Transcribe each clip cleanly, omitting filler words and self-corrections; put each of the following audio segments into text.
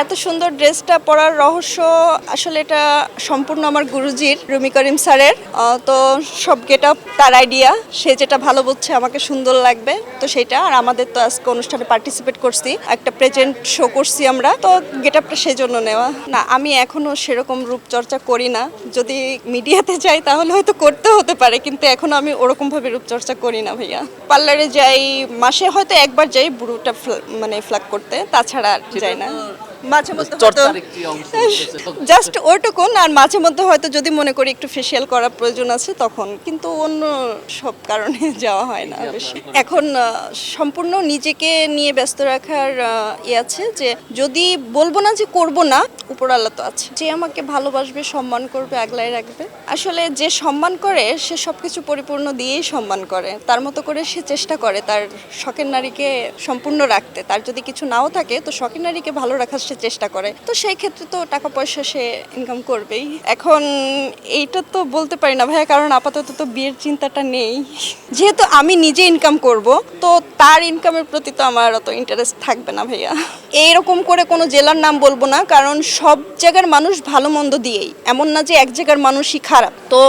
এত সুন্দর ড্রেসটা পরার রহস্য আসলে এটা সম্পূর্ণ আমার গুরুজির, রুমি করিম স্যারের। তো সব গেট আপ তার আইডিয়া, সে যেটা ভালো বুঝছে আমাকে সুন্দর লাগবে তো সেটা। আর আমাদের তো আজকে অনুষ্ঠানে পার্টিসিপেট করছি, একটা প্রেজেন্ট শো করছি আমরা, তো গেট আপটা সেই জন্য নেওয়া না। আমি এখনো সেরকম রূপচর্চা করি না, যদি মিডিয়াতে যাই তাহলে হয়তো করতে হতে পারে, কিন্তু এখনো আমি ওরকম ভাবে রূপচর্চা করি না ভাইয়া। পার্লারে যাই, মাসে হয়তো একবার যাই বুড়োটা মানে ফ্লাক করতে, তাছাড়া আর যাই না। মাঝে মধ্যে জাস্ট ওইটুকুন, আর মাঝে মধ্যে হয়তো যদি মনে করি একটু ফেসিয়াল করার প্রয়োজন আছে তখন, কিন্তু অন্য সব কারণে যাওয়া হয় না বেশি। এখন সম্পূর্ণ নিজেকে নিয়ে ব্যস্ত রাখার আছে, যে যদি বলবো না যে করব না, উপর আল্লাহ তো আছে, যে আমাকে ভালোবাসবে, সম্মান করবে, আগলায় রাখবে। আসলে যে সম্মান করে সে সবকিছু পরিপূর্ণ দিয়েই সম্মান করে, তার মতো করে সে চেষ্টা করে তার শখের নারীকে সম্পূর্ণ রাখতে। তার যদি কিছু নাও থাকে তো শখের নারীকে ভালো রাখার সে চেষ্টা করে, তো সেই ক্ষেত্রে তো টাকা পয়সা সে ইনকাম করবেই। এখন এইটা তো বলতে পারি না ভাইয়া, কারণ আপাতত তো বিয়ের চিন্তাটা নেই। যেহেতু আমি নিজে ইনকাম করব, তো তার ইনকামের প্রতি তো আমার অত ইন্টারেস্ট থাকবে না ভাইয়া। এইরকম করে কোনো জেলার নাম বলবো না, কারণ সব জায়গার মানুষ ভালো মন্দ দিয়েই, এমন না যে এক জায়গার মানুষই খারাপ। তো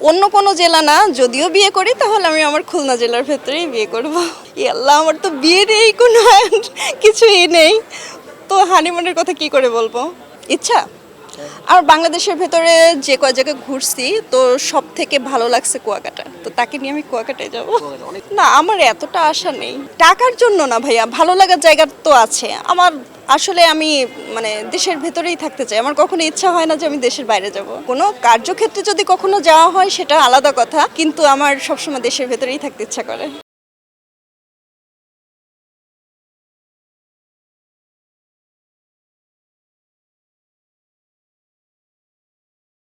অন্য কোনো জেলা না, যদিও বিয়ে করি তাহলে আমি আমার খুলনা জেলার ভেতরেই বিয়ে করব। আল্লাহ, আমার তো বিয়ে নেই, কোনো কিছুই নেই, তো হানিমুনের কথা কি করে বলবো। ইচ্ছা আর বাংলাদেশের ভেতরে যে কয় জায়গায় ঘুরছি, তো সব থেকে ভালো লাগছে কুয়াকাটা, তো তাকে নিয়ে আমি কুয়াকাটায় যাব। না, আমার এতটা আশা নেই, টাকার জন্য না ভাইয়া, ভালো লাগার জায়গা তো আছে আমার। আসলে আমি মানে দেশের ভেতরেই থাকতে চাই, আমার কখনো ইচ্ছা হয় না যে আমি দেশের বাইরে যাব। কোনো কার্যক্ষেত্রে যদি কখনো যাওয়া হয় সেটা আলাদা কথা, কিন্তু আমার সবসময় দেশের ভেতরেই থাকতে ইচ্ছা করে।